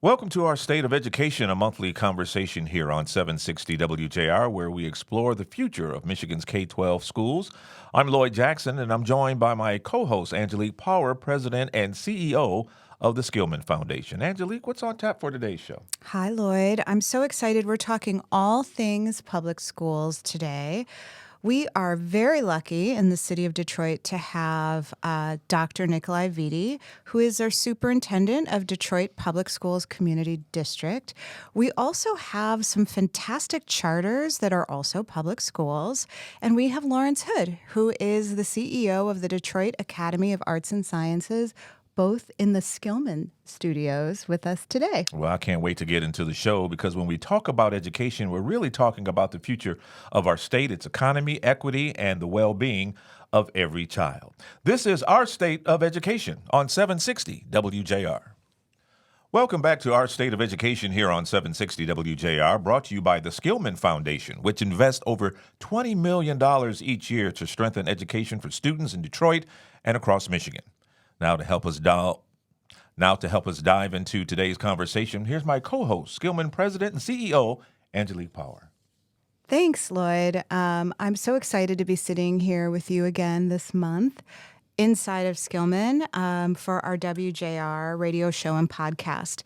Welcome to our State of Education, a monthly conversation here on 760 WJR, where we explore the future of Michigan's K-12 schools. I'm Lloyd Jackson, and I'm joined by my co-host, Angelique Power, President and CEO of the Skillman Foundation. Angelique, what's on tap for today's show? Hi, Lloyd. I'm so excited. We're talking all things public schools today. We are very lucky in the city of Detroit to have Dr. Nikolai Vitti, who is our superintendent of Detroit Public Schools Community District. We also have some fantastic charters that are also public schools. And we have Lawrence Hood, who is the CEO of the Detroit Academy of Arts and Sciences, both in the Skillman studios with us today. Well, I can't wait to get into the show because when we talk about education, we're really talking about the future of our state, its economy, equity, and the well-being of every child. This is our State of Education on 760 WJR. Welcome back to our State of Education here on 760 WJR, brought to you by the Skillman Foundation, which invests over $20 million each year to strengthen education for students in Detroit and across Michigan. Now to help us dive into today's conversation, here's my co-host, Skillman President and CEO, Angelique Power. Thanks, Lloyd. I'm so excited to be sitting here with you again this month inside of Skillman for our WJR radio show and podcast.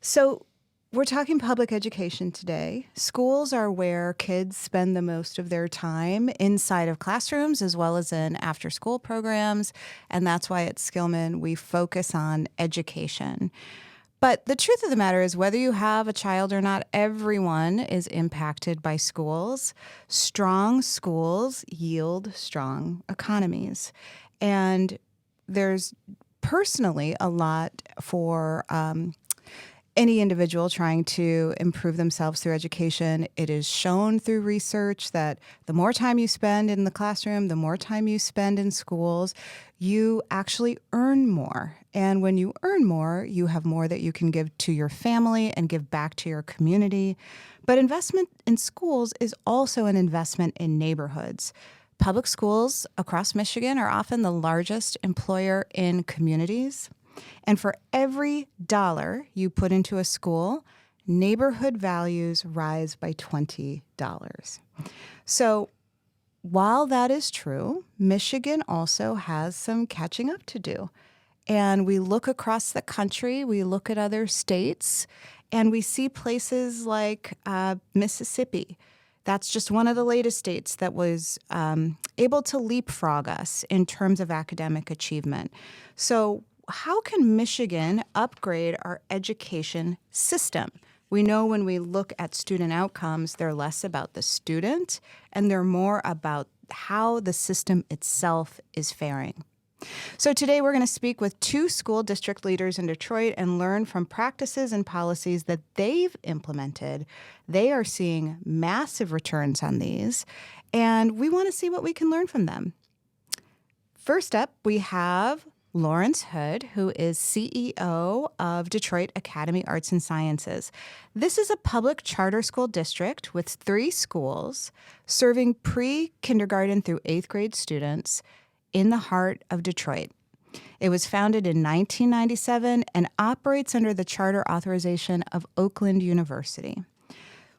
So we're talking public education today. Schools are where kids spend the most of their time inside of classrooms as well as in after-school programs, and that's why at Skillman we focus on education. But the truth of the matter is, whether you have a child or not, everyone is impacted by schools. Strong schools yield strong economies. And there's personally a lot for any individual trying to improve themselves through education. It is shown through research that the more time you spend in the classroom, the more time you spend in schools, you actually earn more. And when you earn more, you have more that you can give to your family and give back to your community. But investment in schools is also an investment in neighborhoods. Public schools across Michigan are often the largest employer in communities. And for every dollar you put into a school, neighborhood values rise by $20. So while that is true, Michigan also has some catching up to do. And we look across the country, we look at other states, and we see places like Mississippi. That's just one of the latest states that was able to leapfrog us in terms of academic achievement. So how can Michigan upgrade our education system? We know when we look at student outcomes, they're less about the student and they're more about how the system itself is faring. So today we're going to speak with two school district leaders in Detroit and learn from practices and policies that they've implemented. They are seeing massive returns on these, and we want to see what we can learn from them. First up, we have Lawrence Hood, who is CEO of Detroit Academy Arts and Sciences. This is a public charter school district with 3 schools serving pre-kindergarten through 8th grade students in the heart of Detroit. It was founded in 1997 and operates under the charter authorization of Oakland University.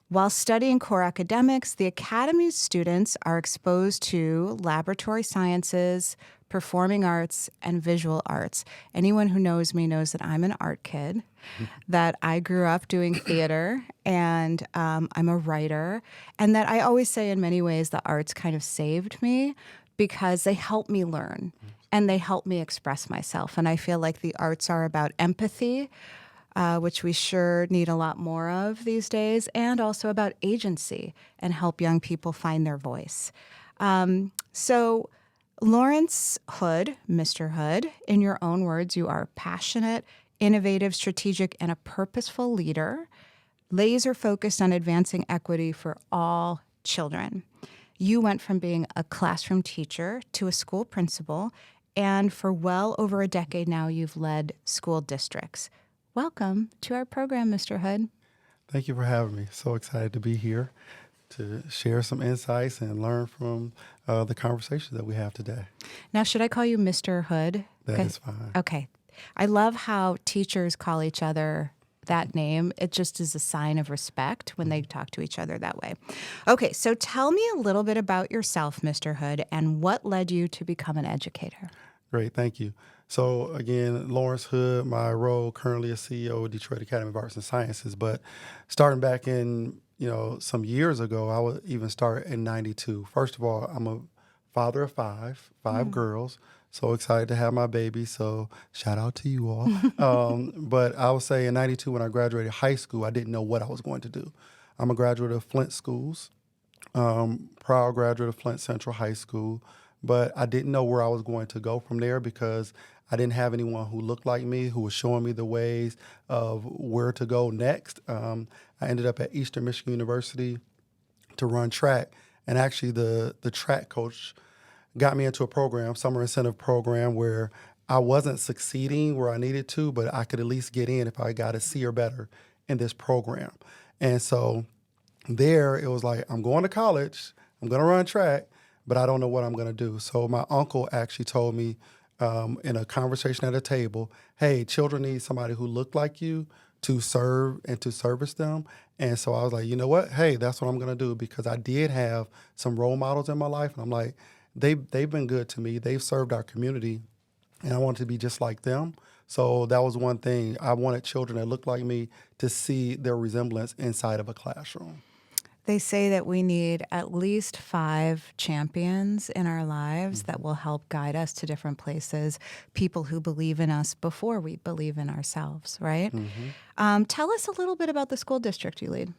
While studying core academics, the Academy's students are exposed to laboratory sciences, performing arts, and visual arts. Anyone who knows me knows that I'm an art kid, that I grew up doing theater, and I'm a writer, and that I always say in many ways the arts kind of saved me because they help me learn and they help me express myself. And I feel like the arts are about empathy, which we sure need a lot more of these days, and also about agency and help young people find their voice. So Lawrence Hood, Mr. Hood, in your own words, you are passionate, innovative, strategic, and a purposeful leader, laser focused on advancing equity for all children. You went from being a classroom teacher to a school principal, and for well over a decade now, you've led school districts. Welcome to our program, Mr. Hood. Thank you for having me. So excited to be here to share some insights and learn from the conversation that we have today. Now, should I call you Mr. Hood? That is fine. Okay. I love how teachers call each other that name. It just is a sign of respect when they talk to each other that way. Okay, so tell me a little bit about yourself, Mr. Hood, and what led you to become an educator. Great, thank you. So again, Lawrence Hood, my role currently as CEO of Detroit Academy of Arts and Sciences, but starting back in, some years ago, I would even start in 92. First of all, I'm a father of five girls. So excited to have my baby. So shout out to you all. But I would say in 92, when I graduated high school, I didn't know what I was going to do. I'm a graduate of Flint Schools, proud graduate of Flint Central High School, but I didn't know where I was going to go from there because I didn't have anyone who looked like me, who was showing me the ways of where to go next. I ended up at Eastern Michigan University to run track, and actually the track coach got me into a program, summer incentive program, where I wasn't succeeding where I needed to, but I could at least get in if I got a C or better in this program. And so there it was like, I'm going to college, I'm going to run track, but I don't know what I'm going to do. So my uncle actually told me in a conversation at a table, hey, children need somebody who looked like you to serve and to service them. And so I was like, you know what? Hey, that's what I'm going to do, because I did have some role models in my life. And I'm like, they've been good to me. They've served our community, and I wanted to be just like them. So that was one thing. I wanted children that looked like me to see their resemblance inside of a classroom. They say that we need at least 5 champions in our lives that will help guide us to different places, people who believe in us before we believe in ourselves, right? Tell us a little bit about the school district you lead.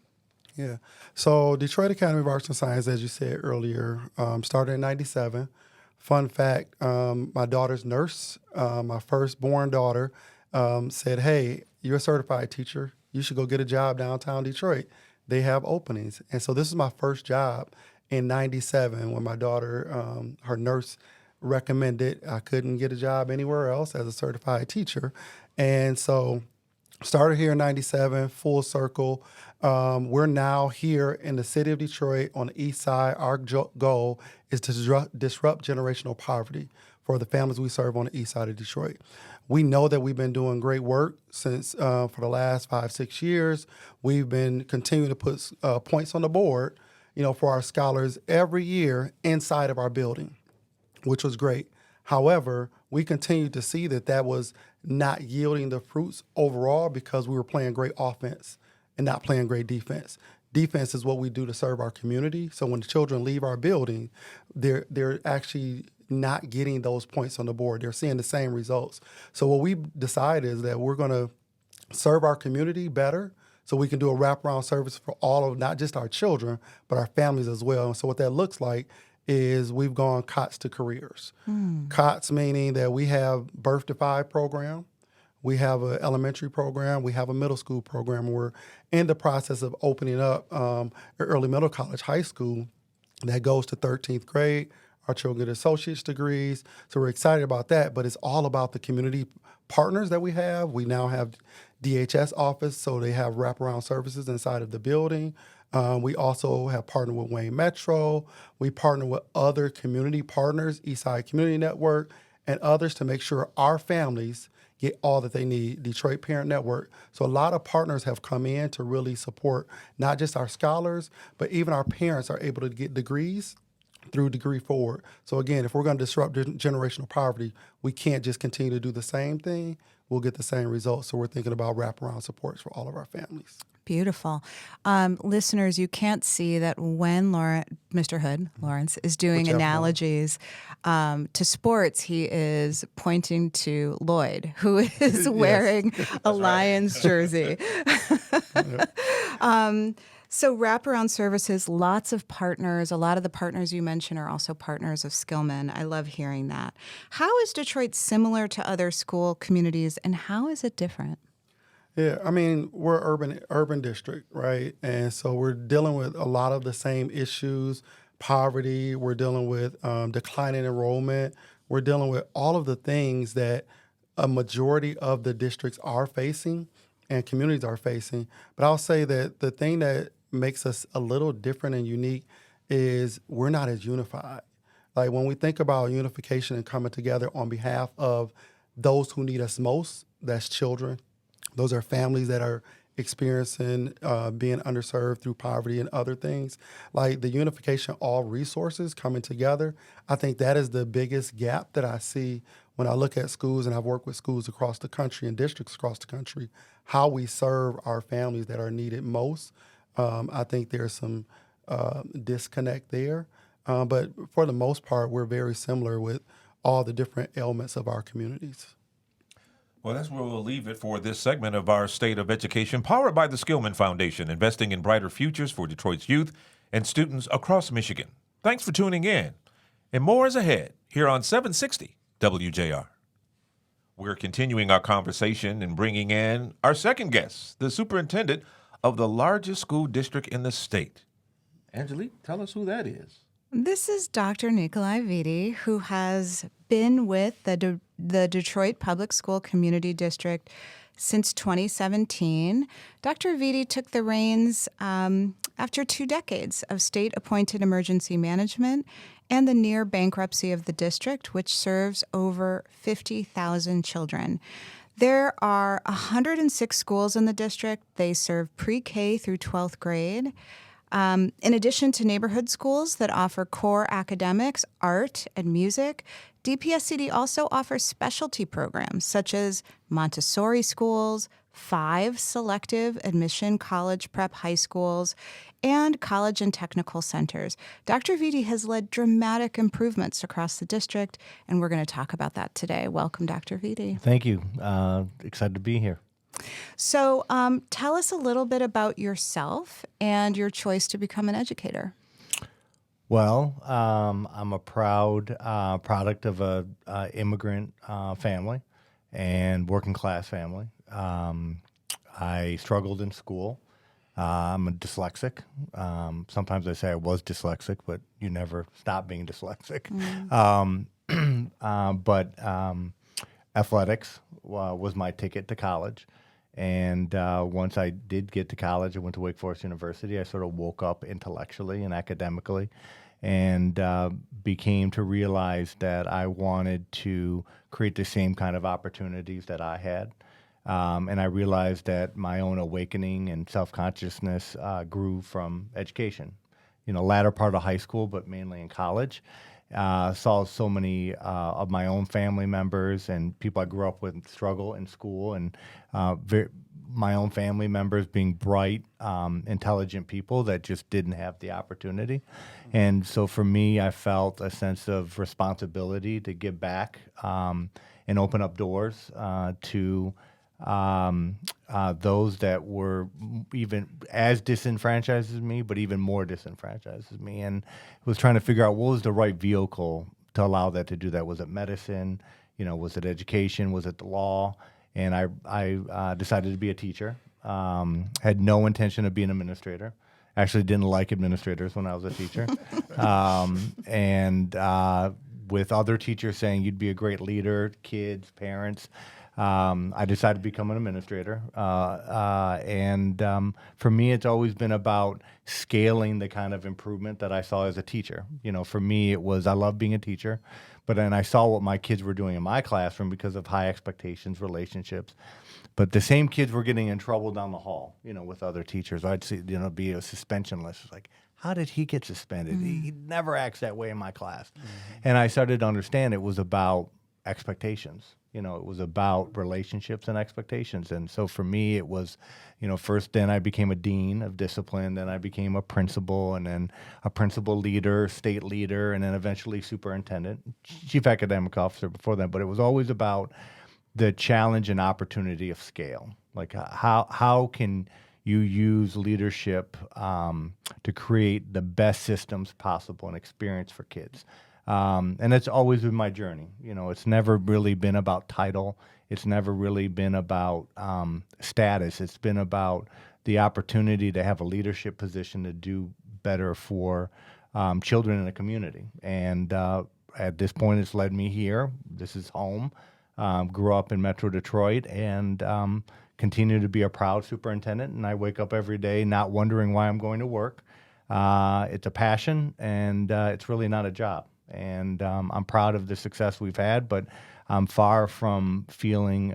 Yeah. So Detroit Academy of Arts and Science, as you said earlier, started in 97. Fun fact, my daughter's nurse, my firstborn daughter, said, hey, you're a certified teacher. You should go get a job downtown Detroit. They have openings. And so this is my first job in 97 when my daughter, her nurse recommended I couldn't get a job anywhere else as a certified teacher. And so started here in 97, full circle. We're now here in the city of Detroit on the east side. Our goal is to disrupt generational poverty for the families we serve on the east side of Detroit. We know that we've been doing great work since for the last 5-6 years. We've been continuing to put points on the board, for our scholars every year inside of our building, which was great. However, we continued to see that was not yielding the fruits overall because we were playing great offense and not playing great defense. Defense is what we do to serve our community. So when the children leave our building, they're actually not getting those points on the board. They're seeing the same results. So what we decided is that we're going to serve our community better so we can do a wraparound service for all of not just our children, but our families as well. And so what that looks like is we've gone COTS to careers. COTS meaning that we have Birth to 5 program, we have an elementary program, we have a middle school program. We're in the process of opening up an early middle college, high school that goes to 13th grade. Our children get associate's degrees, so we're excited about that, but it's all about the community partners that we have. We now have DHS office, so they have wraparound services inside of the building. We also have partnered with Wayne Metro. We partner with other community partners, Eastside Community Network, and others to make sure our families get all that they need, Detroit Parent Network. So a lot of partners have come in to really support not just our scholars, but even our parents are able to get degrees through Degree Forward. So again, if we're going to disrupt generational poverty, we can't just continue to do the same thing. We'll get the same results. So we're thinking about wraparound supports for all of our families. Beautiful. Listeners, you can't see that when Mr. Hood, Lawrence, is doing analogies to sports, he is pointing to Lloyd, who is wearing a Lions jersey. So wraparound services, lots of partners. A lot of the partners you mentioned are also partners of Skillman. I love hearing that. How is Detroit similar to other school communities, and how is it different? Yeah, I mean, we're urban district, right? And so we're dealing with a lot of the same issues, poverty. We're dealing with declining enrollment. We're dealing with all of the things that a majority of the districts are facing and communities are facing. But I'll say that the thing that makes us a little different and unique is we're not as unified. Like when we think about unification and coming together on behalf of those who need us most, that's children. Those are families that are experiencing being underserved through poverty and other things, like the unification, all resources coming together. I think that is the biggest gap that I see when I look at schools, and I've worked with schools across the country and districts across the country, how we serve our families that are needed most. I think there's some disconnect there. But for the most part, we're very similar with all the different elements of our communities. Well, that's where we'll leave it for this segment of our State of Education, powered by the Skillman Foundation, investing in brighter futures for Detroit's youth and students across Michigan. Thanks for tuning in. And more is ahead here on 760 WJR. We're continuing our conversation and bringing in our second guest, the superintendent of the largest school district in the state. Angelique, tell us who that is. This is Dr. Nikolai Vitti, who has been with the Detroit Public School Community District since 2017. Dr. Vitti took the reins after 2 decades of state-appointed emergency management and the near bankruptcy of the district, which serves over 50,000 children. There are 106 schools in the district. They serve pre-K through 12th grade. In addition to neighborhood schools that offer core academics, art, and music, DPSCD also offers specialty programs such as Montessori schools, 5 selective admission college prep high schools, and college and technical centers. Dr. Vitti has led dramatic improvements across the district, and we're going to talk about that today. Welcome, Dr. Vitti. Thank you. Excited to be here. So tell us a little bit about yourself and your choice to become an educator. Well, I'm a proud product of a immigrant family and working class family. I struggled in school. I'm a dyslexic. Sometimes I say I was dyslexic, but you never stop being dyslexic. But athletics was my ticket to college. And once I did get to college, I went to Wake Forest University. I sort of woke up intellectually and academically and became to realize that I wanted to create the same kind of opportunities that I had. And I realized that my own awakening and self-consciousness grew from education. Latter part of high school, but mainly in college. Saw so many of my own family members and people I grew up with struggle in school, and my own family members being bright, intelligent people that just didn't have the opportunity. And so for me, I felt a sense of responsibility to give back and open up doors to those that were even as disenfranchised as me, but even more disenfranchised as me, and was trying to figure out what was the right vehicle to allow that to do that. Was it medicine? Was it education? Was it the law? And I decided to be a teacher. Had no intention of being an administrator. Actually didn't like administrators when I was a teacher. With other teachers saying you'd be a great leader, kids, parents, I decided to become an administrator. For me, it's always been about scaling the kind of improvement that I saw as a teacher. For me, it was I love being a teacher, but then I saw what my kids were doing in my classroom because of high expectations, relationships. But the same kids were getting in trouble down the hall, with other teachers. I'd see, be a suspension list. It's like, how did he get suspended? Mm-hmm. He never acts that way in my class. Mm-hmm. And I started to understand it was about expectations. It was about relationships and expectations. And so for me, it was, first then I became a dean of discipline, then I became a principal, and then a principal leader, state leader, and then eventually superintendent, chief academic officer before that. But it was always about the challenge and opportunity of scale. Like how can you use leadership to create the best systems possible and experience for kids? And it's always been my journey. It's never really been about title. It's never really been about status. It's been about the opportunity to have a leadership position to do better for children in a community. And at this point, it's led me here. This is home. Grew up in Metro Detroit and continue to be a proud superintendent. And I wake up every day not wondering why I'm going to work. It's a passion, and it's really not a job. And I'm proud of the success we've had, but I'm far from feeling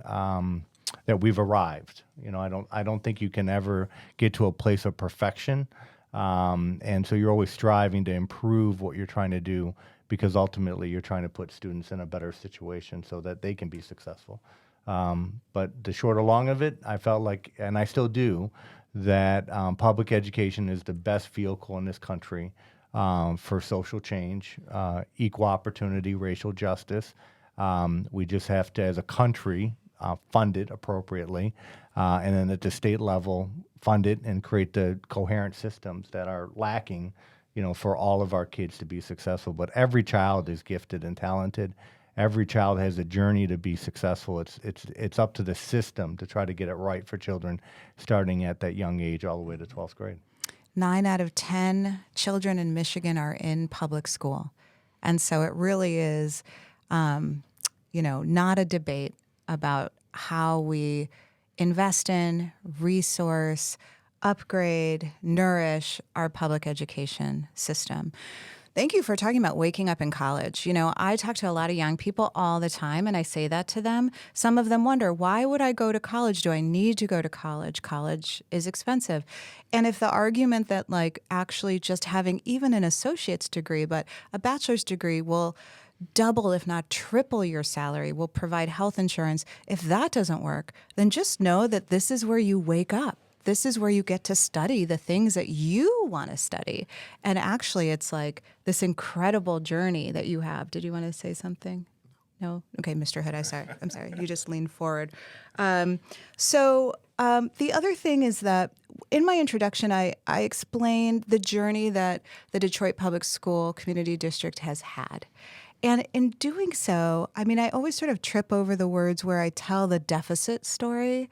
we've arrived. I don't think you can ever get to a place of perfection, and so you're always striving to improve what you're trying to do, because ultimately you're trying to put students in a better situation so that they can be successful. But the short or long of it, I felt like, and I still do, that public education is the best vehicle in this country for social change, equal opportunity, racial justice. We just have to, as a country, fund it appropriately, and then at the state level, fund it and create the coherent systems that are lacking, for all of our kids to be successful. But every child is gifted and talented. Every child has a journey to be successful. It's up to the system to try to get it right for children, starting at that young age all the way to 12th grade. 9 out of 10 children in Michigan are in public school. And so it really is, not a debate about how we invest in, resource, upgrade, nourish our public education system. Thank you for talking about waking up in college. I talk to a lot of young people all the time, and I say that to them. Some of them wonder, why would I go to college? Do I need to go to college? College is expensive. And if the argument that actually just having even an associate's degree, but a bachelor's degree will double, if not triple your salary, will provide health insurance, if that doesn't work, then just know that this is where you wake up. This is where you get to study the things that you want to study. And actually, it's like this incredible journey that you have. Did you want to say something? No? Okay, Mr. Hood, I'm sorry. You just leaned forward. So the other thing is that in my introduction, I explained the journey that the Detroit Public School Community District has had. And in doing so, I always sort of trip over the words where I tell the deficit story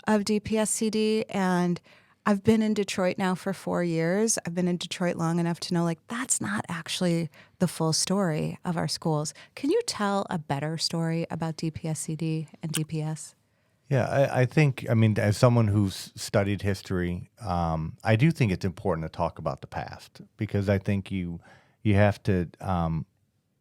of DPSCD, and I've been in Detroit now for 4 years. I've been in Detroit long enough to know that's not actually the full story of our schools. Can you tell a better story about DPSCD and DPS? Yeah, I think, as someone who's studied history, I do think it's important to talk about the past, because I think you have to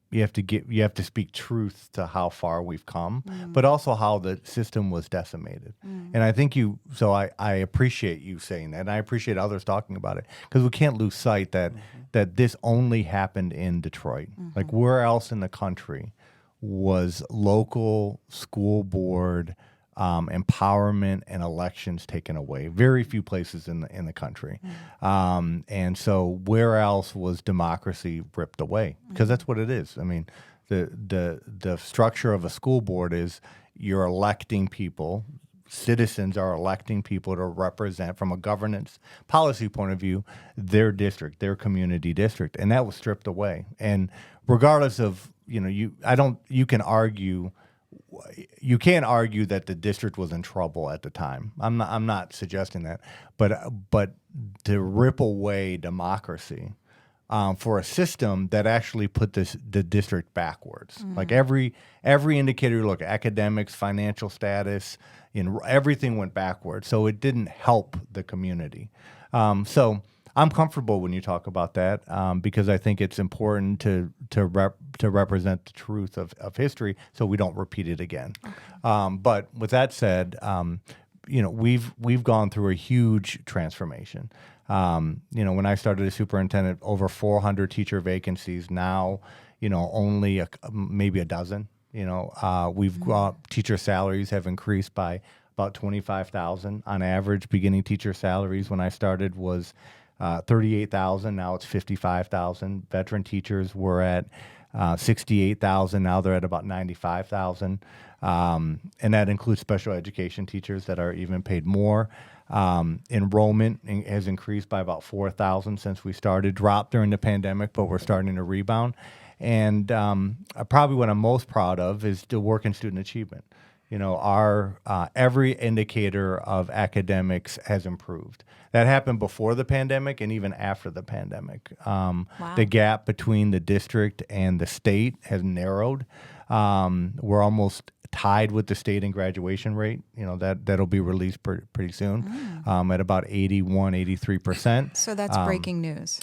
you have to speak truth to how far we've come, but also how the system was decimated. And I think I appreciate you saying that, and I appreciate others talking about it, because we can't lose sight that this only happened in Detroit. Like, where else in the country was local school board empowerment and elections taken away? Very few places in the country. And so where else was democracy ripped away? Because that's what it is. The structure of a school board is you're electing people. Citizens are electing people to represent, from a governance policy point of view, their district, their community district, and that was stripped away. And regardless of, you can't argue that the district was in trouble at the time. I'm not suggesting that, but to rip away democracy for a system that actually put the district backwards. Like every indicator you look at, academics, financial status, everything went backwards. So it didn't help the community. So I'm comfortable when you talk about that, because I think it's important to represent the truth of history so we don't repeat it again. Okay. But with that said, we've gone through a huge transformation. When I started as superintendent, over 400 teacher vacancies. Now, only maybe a dozen. Teacher salaries have increased by about $25,000 on average. Beginning teacher salaries when I started was $38,000. Now it's $55,000. Veteran teachers were at $68,000. Now they're at about $95,000. And that includes special education teachers that are even paid more. Enrollment has increased by about 4,000 since we started. Dropped during the pandemic, but we're starting to rebound. And probably what I'm most proud of is the work in student achievement. Our every indicator of academics has improved. That happened before the pandemic and even after the pandemic. Wow. The gap between the district and the state has narrowed. We're almost tied with the state in graduation rate. That'll be released pretty soon at about 81, 83%. So that's breaking news.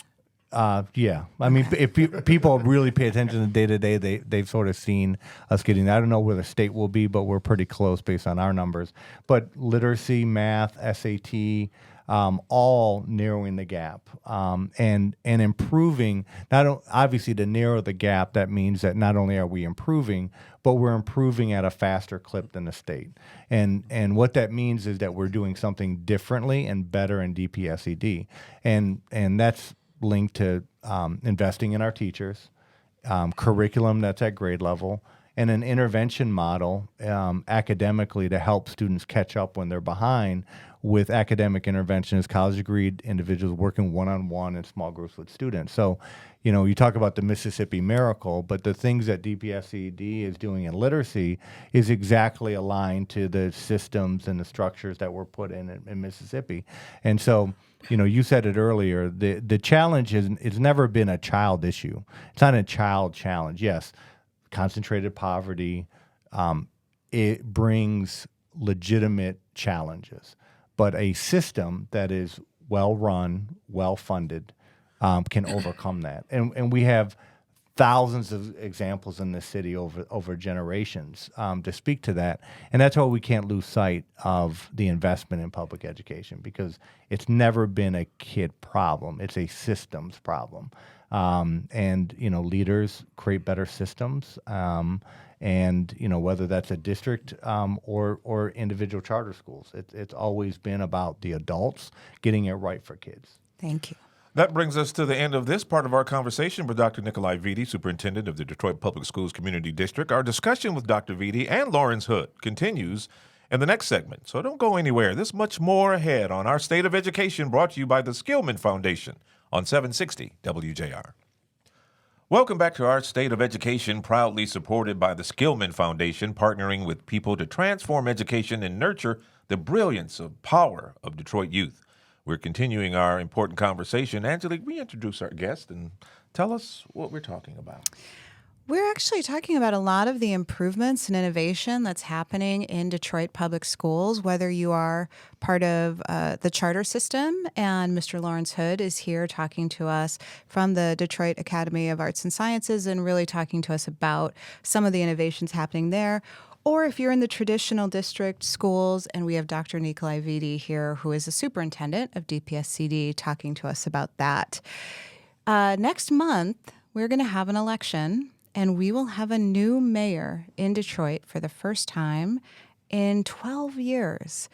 Yeah. I mean, if people really pay attention to day to day, they've sort of seen us getting. I don't know where the state will be, but we're pretty close based on our numbers. But literacy, math, SAT, all narrowing the gap, and improving. Obviously to narrow the gap, that means that not only are we improving, but we're improving at a faster clip than the state. And what that means is that we're doing something differently and better in DPSED, and that's linked to investing in our teachers, curriculum that's at grade level, and an intervention model academically to help students catch up when they're behind with academic interventionists, college degreed individuals working one-on-one in small groups with students. So, you talk about the Mississippi miracle, but the things that DPSED is doing in literacy is exactly aligned to the systems and the structures that were put in Mississippi. And so, you said it earlier, the challenge it's never been a child issue. It's not a child challenge. Yes, concentrated poverty, it brings legitimate challenges. But a system that is well-run, well-funded, can overcome that. And we have thousands of examples in this city over generations to speak to that. And that's why we can't lose sight of the investment in public education, because it's never been a kid problem. It's a systems problem. And leaders create better systems. And whether that's a district or individual charter schools, it's always been about the adults getting it right for kids. Thank you. That brings us to the end of this part of our conversation with Dr. Nikolai Vitti, Superintendent of the Detroit Public Schools Community District. Our discussion with Dr. Vitti and Lawrence Hood continues in the next segment, so don't go anywhere. There's much more ahead on Our State of Education, brought to you by the Skillman Foundation on 760 WJR. Welcome back to Our State of Education, proudly supported by the Skillman Foundation, partnering with people to transform education and nurture the brilliance of power of Detroit youth. We're continuing our important conversation. Angelique, we introduce our guest and tell us what we're talking about. We're actually talking about a lot of the improvements and innovation that's happening in Detroit public schools, whether you are part of the charter system, and Mr. Lawrence Hood is here talking to us from the Detroit Academy of Arts and Sciences and really talking to us about some of the innovations happening there. Or if you're in the traditional district schools, and we have Dr. Nikolai Vitti here, who is the superintendent of DPSCD, talking to us about that. Next month, we're going to have an election, and we will have a new mayor in Detroit for the first time in 12 years.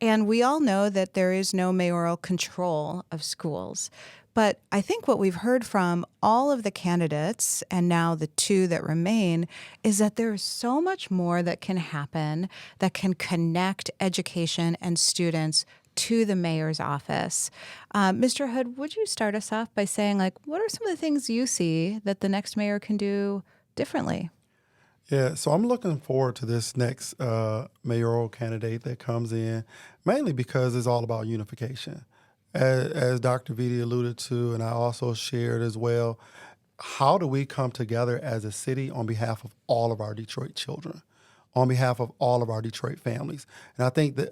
And we all know that there is no mayoral control of schools. But I think what we've heard from all of the candidates, and now the two that remain, is that there is so much more that can happen that can connect education and students to the mayor's office. Mr. Hood, would you start us off by saying, what are some of the things you see that the next mayor can do differently? Yeah, so I'm looking forward to this next mayoral candidate that comes in, mainly because it's all about unification. As Dr. Vitti alluded to, and I also shared as well, how do we come together as a city on behalf of all of our Detroit children, on behalf of all of our Detroit families? And I think that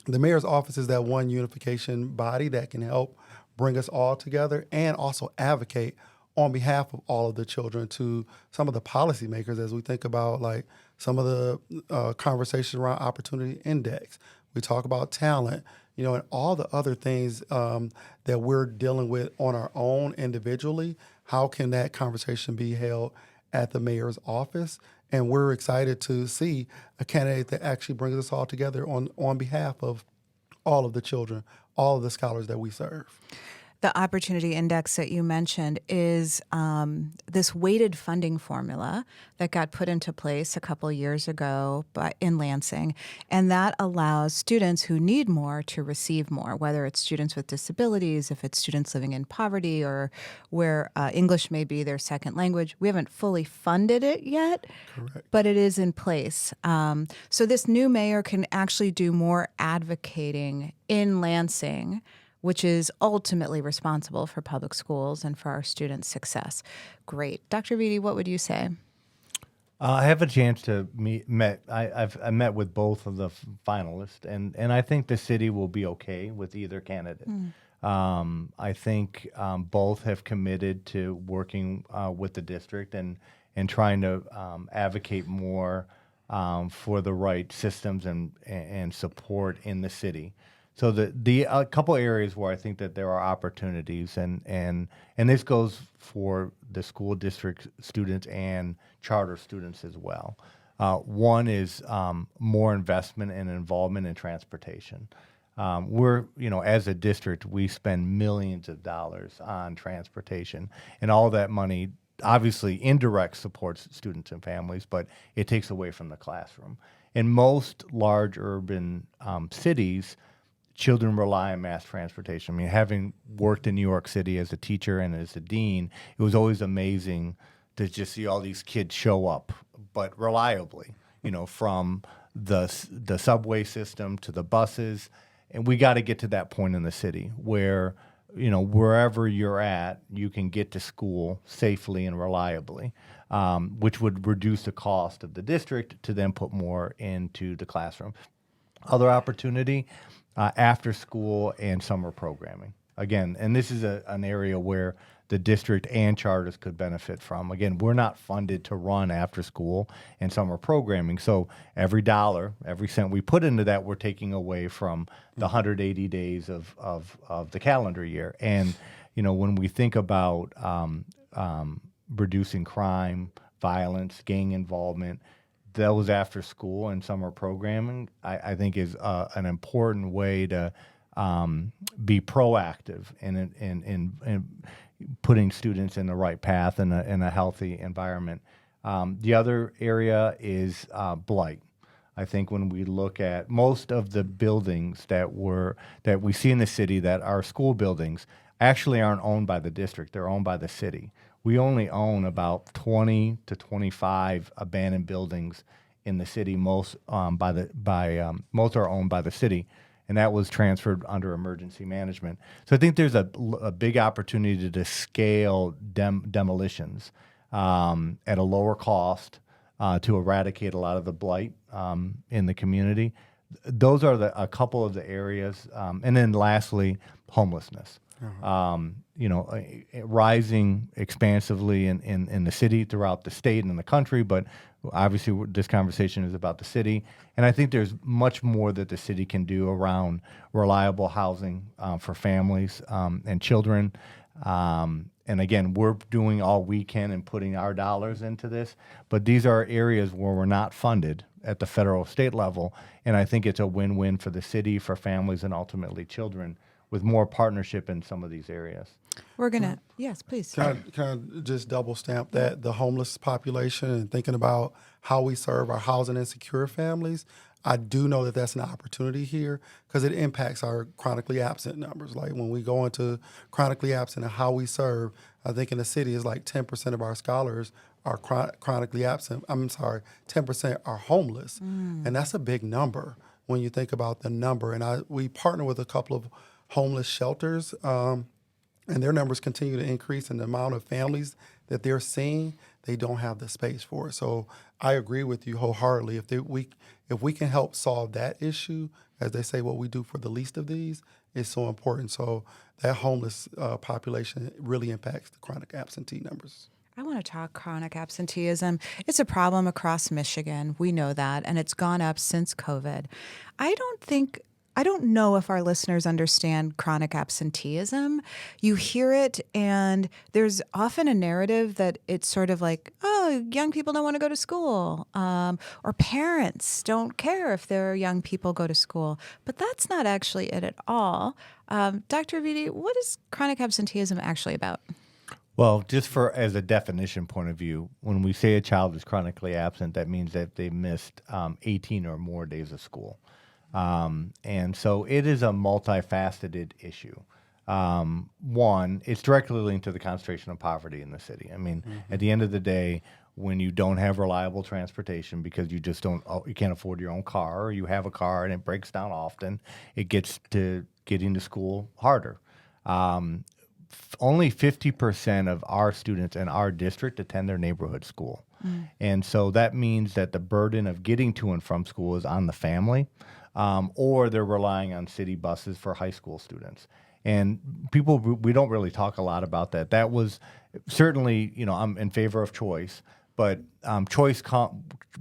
the mayor's office is that one unification body that can help bring us all together and also advocate on behalf of all of the children to some of the policymakers as we think about some of the conversations around opportunity index. We talk about talent, and all the other things that we're dealing with on our own individually. How can that conversation be held at the mayor's office? And we're excited to see a candidate that actually brings us all together on behalf of all of the children, all of the scholars that we serve. The opportunity index that you mentioned is this weighted funding formula that got put into place a couple years ago in Lansing, and that allows students who need more to receive more, whether it's students with disabilities, if it's students living in poverty, or where English may be their second language. We haven't fully funded it yet, Correct. but it is in place. So this new mayor can actually do more advocating in Lansing, which is ultimately responsible for public schools and for our students' success. Great. Dr. Vitti, what would you say? I have a chance to I met with both of the finalists, and I think the city will be okay with either candidate. I think both have committed to working with the district and trying to advocate more for the right systems and support in the city. So the a couple areas where I think that there are opportunities, and this goes for the school district students and charter students as well. One is more investment and involvement in transportation. As a district, we spend millions of dollars on transportation, and all that money obviously indirect supports students and families, but it takes away from the classroom. In most large urban cities, children rely on mass transportation. I mean, having worked in New York City as a teacher and as a dean, it was always amazing to just see all these kids show up, but reliably, from the subway system to the buses. And we got to get to that point in the city where, wherever you're at, you can get to school safely and reliably, which would reduce the cost of the district to then put more into the classroom. Other opportunity, after school and summer programming. Again, and this is an area where the district and charters could benefit from. Again, we're not funded to run after school and summer programming. So every dollar, every cent we put into that, we're taking away from the 180 days of the calendar year. And, when we think about reducing crime, violence, gang involvement, those after school and summer programming, I think is an important way to be proactive in putting students in the right path in a healthy environment. The other area is blight. I think when we look at most of the buildings that we see in the city that are school buildings actually aren't owned by the district, they're owned by the city. We only own about 20 to 25 abandoned buildings in the city. Most most are owned by the city, and that was transferred under emergency management. So I think there's a big opportunity to scale demolitions at a lower cost to eradicate a lot of the blight in the community. Those are a couple of the areas, and then lastly, homelessness. Rising expansively in the city, throughout the state and in the country, but obviously this conversation is about the city. And I think there's much more that the city can do around reliable housing for families and children. And again, we're doing all we can and putting our dollars into this, but these are areas where we're not funded at the federal state level. And I think it's a win-win for the city, for families, and ultimately children, with more partnership in some of these areas. We're going to, yes, please. Can I just double stamp that, the homeless population, and thinking about how we serve our housing insecure families? I do know that that's an opportunity here because it impacts our chronically absent numbers. Like when we go into chronically absent and how we serve, I think in the city is like 10% of our scholars are chronically absent. 10% are homeless. And that's a big number when you think about the number. And we partner with a couple of homeless shelters, and their numbers continue to increase, and the amount of families that they're seeing, they don't have the space for it. So I agree with you wholeheartedly. If we can help solve that issue, as they say, what we do for the least of these is so important. So that homeless population really impacts the chronic absentee numbers. I want to talk chronic absenteeism. It's a problem across Michigan. We know that, and it's gone up since COVID. I don't know if our listeners understand chronic absenteeism. You hear it, and there's often a narrative that it's sort of like, oh, young people don't want to go to school, or parents don't care if their young people go to school. But that's not actually it at all. Dr. Vitti, what is chronic absenteeism actually about? Well, just as a definition point of view, when we say a child is chronically absent, that means that they missed 18 or more days of school. And so it is a multifaceted issue. One, it's directly linked to the concentration of poverty in the city. I mean, at the end of the day, when you don't have reliable transportation because you can't afford your own car, or you have a car and it breaks down often, it gets to getting to school harder. Only 50% of our students in our district attend their neighborhood school. And so that means that the burden of getting to and from school is on the family. or they're relying on city buses for high school students. And we don't really talk a lot about that. That was certainly, I'm in favor of choice, but choice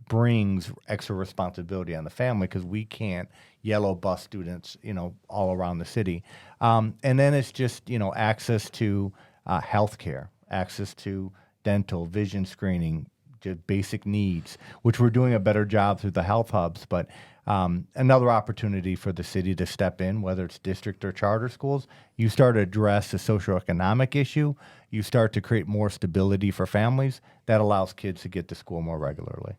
brings extra responsibility on the family because we can't yellow bus students, all around the city. And then it's just, access to health care, access to dental, vision screening, just basic needs, which we're doing a better job through the health hubs. But another opportunity for the city to step in, whether it's district or charter schools, you start to address the socioeconomic issue, you start to create more stability for families. That allows kids to get to school more regularly.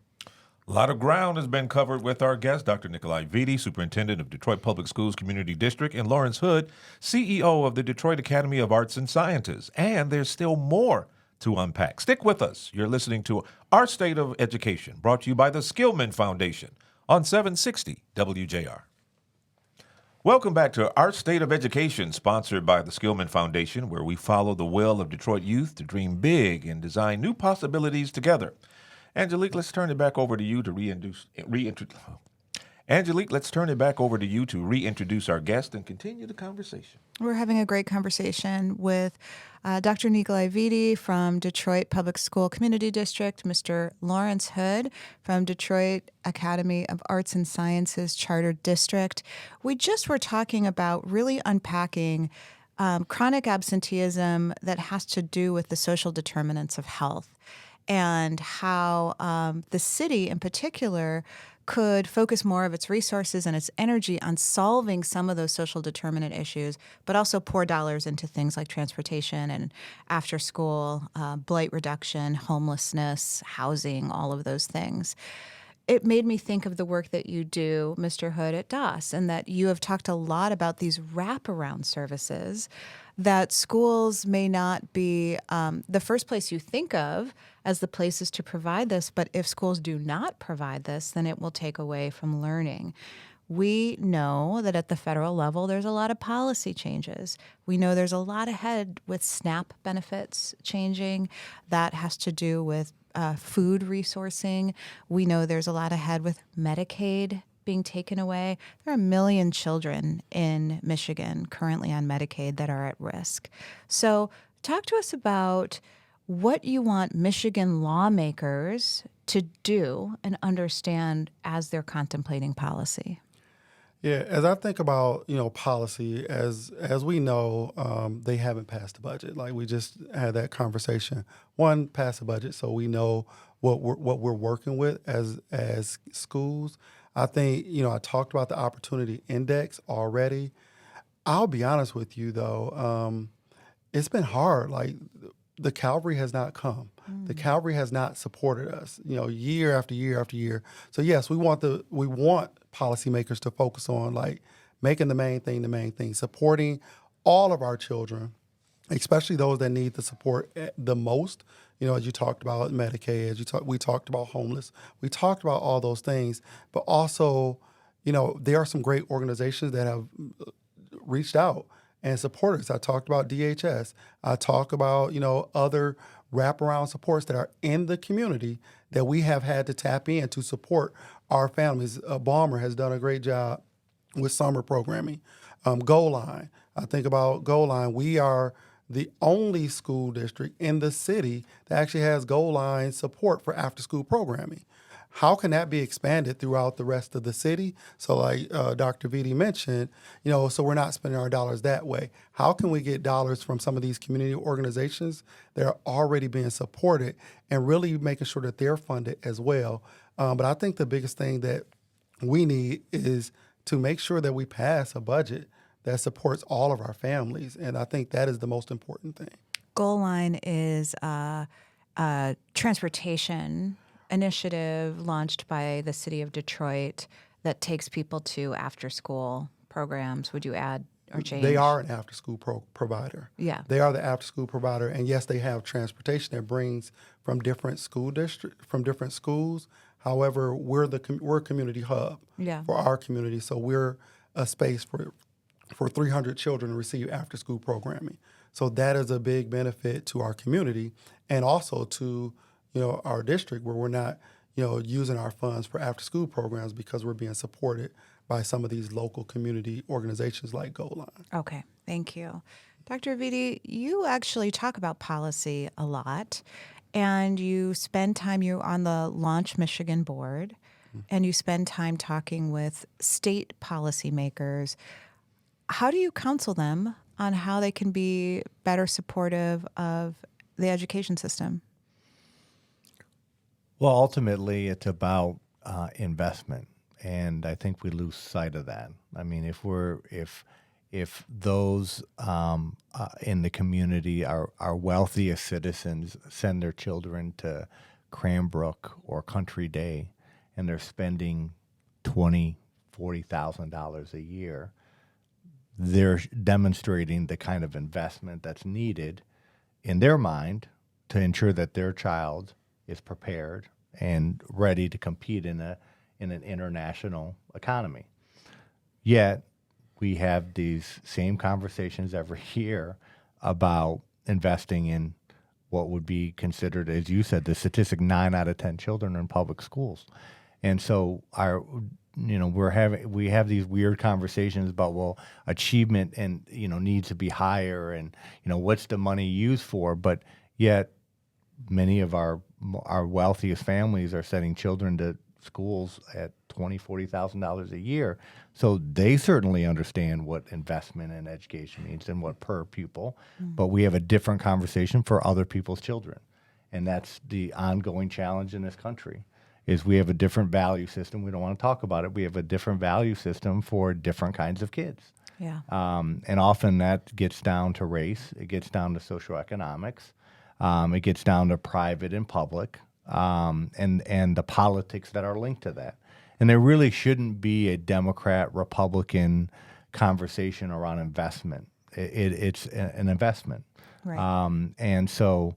A lot of ground has been covered with our guest, Dr. Nikolai Vitti, Superintendent of Detroit Public Schools Community District, and Lawrence Hood, CEO of the Detroit Academy of Arts and Sciences. And there's still more to unpack. Stick with us. You're listening to Our State of Education, brought to you by the Skillman Foundation on 760 WJR. Welcome back to Our State of Education, sponsored by the Skillman Foundation, where we follow the will of Detroit youth to dream big and design new possibilities together. Angelique, let's turn it back over to you to reintroduce our guest and continue the conversation. We're having a great conversation with Dr. Nikolai Vitti from Detroit Public School Community District, Mr. Lawrence Hood from Detroit Academy of Arts and Sciences Charter District. We just were talking about really unpacking chronic absenteeism that has to do with the social determinants of health, and how the city in particular could focus more of its resources and its energy on solving some of those social determinant issues, but also pour dollars into things like transportation and after school, blight reduction, homelessness, housing, all of those things. It made me think of the work that you do, Mr. Hood, at DOS, and that you have talked a lot about these wraparound services that schools may not be the first place you think of as the places to provide this, but if schools do not provide this, then it will take away from learning. We know that at the federal level, there's a lot of policy changes. We know there's a lot ahead with SNAP benefits changing. That has to do with food resourcing. We know there's a lot ahead with Medicaid being taken away. There are 1 million children in Michigan currently on Medicaid that are at risk. So talk to us about what you want Michigan lawmakers to do and understand as they're contemplating policy. Yeah, as I think about policy, as we know, they haven't passed the budget. Like we just had that conversation. One, pass the budget, so we know what we're working with as schools. I think I talked about the opportunity index already. I'll be honest with you though, it's been hard. Like the cavalry has not come. The cavalry has not supported us, year after year after year. So yes, we want policymakers to focus on like making the main thing, supporting all of our children, especially those that need the support the most. As you talked about Medicaid, we talked about homeless, we talked about all those things, but also, there are some great organizations that have reached out and supported us. I talked about DHS. I talk about, other wraparound supports that are in the community that we have had to tap in to support our families. Balmer has done a great job with summer programming. Goal Line. I think about Goal Line. We are the only school district in the city that actually has Goal Line support for after-school programming. How can that be expanded throughout the rest of the city? So like Dr. Vitti mentioned, so we're not spending our dollars that way. How can we get dollars from some of these community organizations that are already being supported and really making sure that they're funded as well? But I think the biggest thing that we need is to make sure that we pass a budget that supports all of our families. And I think that is the most important thing. Goal Line is a transportation initiative launched by the city of Detroit that takes people to after-school programs. Would you add or change? They are an after-school provider. Yeah. They are the after-school provider. And yes, they have transportation that brings from different schools. However, we're a community hub for our community. So we're a space for 300 children to receive after-school programming. So that is a big benefit to our community and also to our district, where we're not using our funds for after-school programs because we're being supported by some of these local community organizations like Goal Line. Okay, thank you. Dr. Vitti, you actually talk about policy a lot, and you spend time, you're on the Launch Michigan board, and you spend time talking with state policymakers. How do you counsel them on how they can be better supportive of the education system? Well, ultimately, it's about investment, and I think we lose sight of that. I mean, if those in the community, our wealthiest citizens, send their children to Cranbrook or Country Day, and they're spending $40,000 a year, they're demonstrating the kind of investment that's needed in their mind to ensure that their child is prepared and ready to compete in an international economy. Yet we have these same conversations every year about investing in what would be considered, as you said, the statistic 9 out of 10 children are in public schools. And so we have these weird conversations about, well, achievement and needs to be higher, and what's the money used for, but yet many of our wealthiest families are sending children to schools at $20,000-$40,000 a year. So they certainly understand what investment in education means and what per pupil, but we have a different conversation for other people's children. And that's the ongoing challenge in this country, is we have a different value system. We don't want to talk about it. We have a different value system for different kinds of kids. Yeah. And often that gets down to race. It gets down to socioeconomics. It gets down to private and public, and the politics that are linked to that. And there really shouldn't be a Democrat-Republican conversation around investment. It's an investment. Right. And so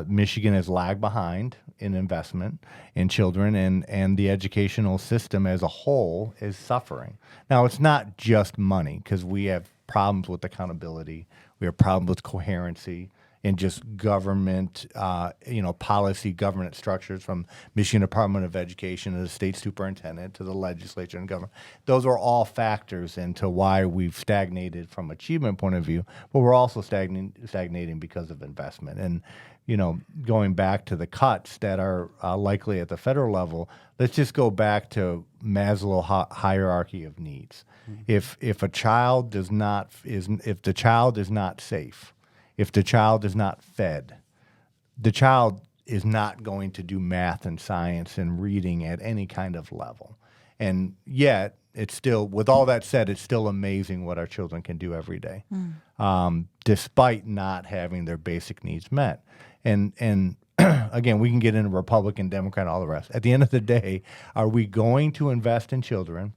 Michigan has lagged behind in investment in children, and the educational system as a whole is suffering. Now, it's not just money, because we have problems with accountability. We have problems with coherency and just government, policy, government structures, from Michigan Department of Education to the state superintendent to the legislature and government. Those are all factors into why we've stagnated from achievement point of view, but we're also stagnating because of investment. And, going back to the cuts that are likely at the federal level, let's just go back to Maslow hierarchy of needs. Mm-hmm. If the child is not safe, if the child is not fed, the child is not going to do math and science and reading at any kind of level. And yet, it's still, with all that said, it's still amazing what our children can do every day, despite not having their basic needs met. And again, we can get into Republican, Democrat, all the rest. At the end of the day, are we going to invest in children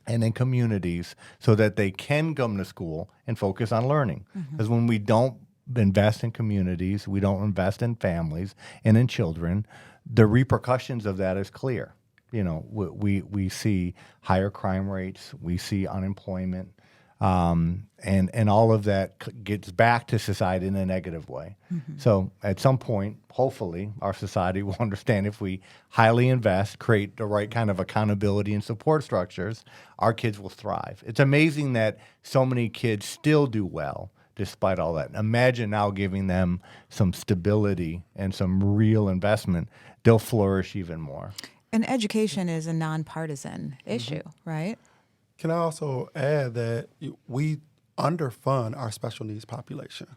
and in communities so that they can come to school and focus on learning? Because when we don't invest in communities, we don't invest in families and in children, the repercussions of that is clear. We see higher crime rates, we see unemployment, and all of that gets back to society in a negative way. So at some point, hopefully, our society will understand, if we highly invest, create the right kind of accountability and support structures, our kids will thrive. It's amazing that so many kids still do well despite all that. Imagine now giving them some stability and some real investment. They'll flourish even more. And education is a nonpartisan issue, right? Can I also add that we underfund our special needs population?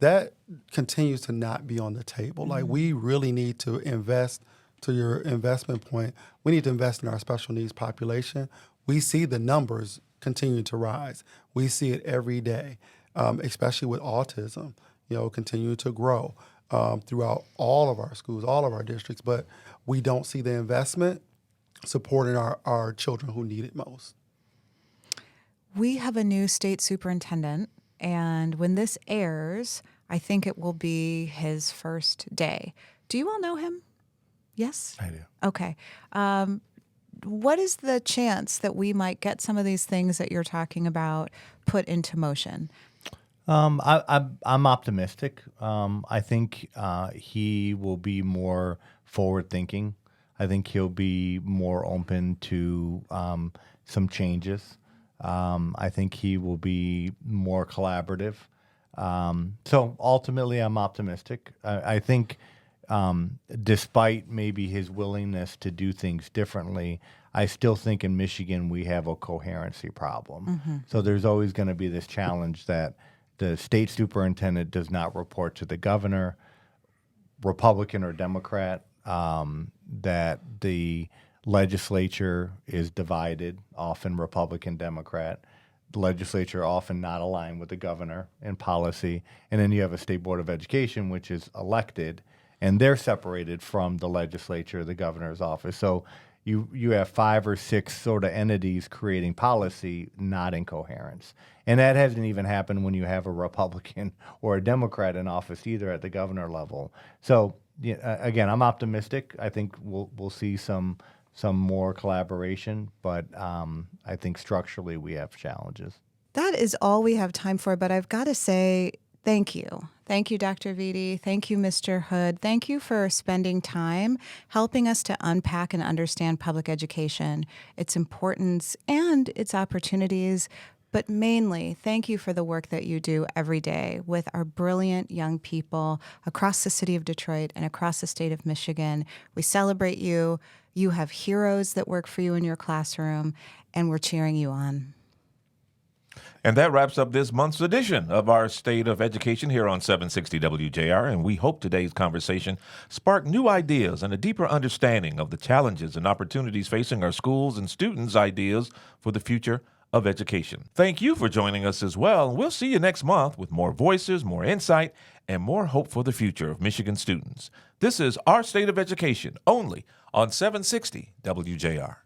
That continues to not be on the table. Like, we really need to invest, to your investment point, we need to invest in our special needs population. We see the numbers continue to rise. We see it every day, especially with autism, continue to grow throughout all of our schools, all of our districts, but we don't see the investment supporting our children who need it most. We have a new state superintendent, and when this airs, I think it will be his first day. Do you all know him? Yes? I do. Okay. What is the chance that we might get some of these things that you're talking about put into motion? I'm optimistic. I think he will be more forward-thinking. I think he'll be more open to some changes. I think he will be more collaborative. So ultimately, I'm optimistic. I think despite maybe his willingness to do things differently, I still think in Michigan we have a coherency problem. So there's always going to be this challenge that the state superintendent does not report to the governor, Republican or Democrat, that the legislature is divided, often Republican, Democrat. The legislature often not aligned with the governor in policy. And then you have a state board of education, which is elected, and they're separated from the legislature, the governor's office. So you have 5 or 6 sort of entities creating policy, not in coherence. And that hasn't even happened when you have a Republican or a Democrat in office either at the governor level. So again, I'm optimistic. I think we'll see some more collaboration, but I think structurally we have challenges. That is all we have time for, but I've got to say thank you. Thank you, Dr. Vitti. Thank you, Mr. Hood. Thank you for spending time helping us to unpack and understand public education, its importance and its opportunities. But mainly, thank you for the work that you do every day with our brilliant young people across the city of Detroit and across the state of Michigan. We celebrate you. You have heroes that work for you in your classroom, and we're cheering you on. And that wraps up this month's edition of our State of Education here on 760 WJR. And we hope today's conversation sparked new ideas and a deeper understanding of the challenges and opportunities facing our schools and students' ideas for the future of education. Thank you for joining us as well. We'll see you next month with more voices, more insight, and more hope for the future of Michigan students. This is Our State of Education, only on 760 WJR.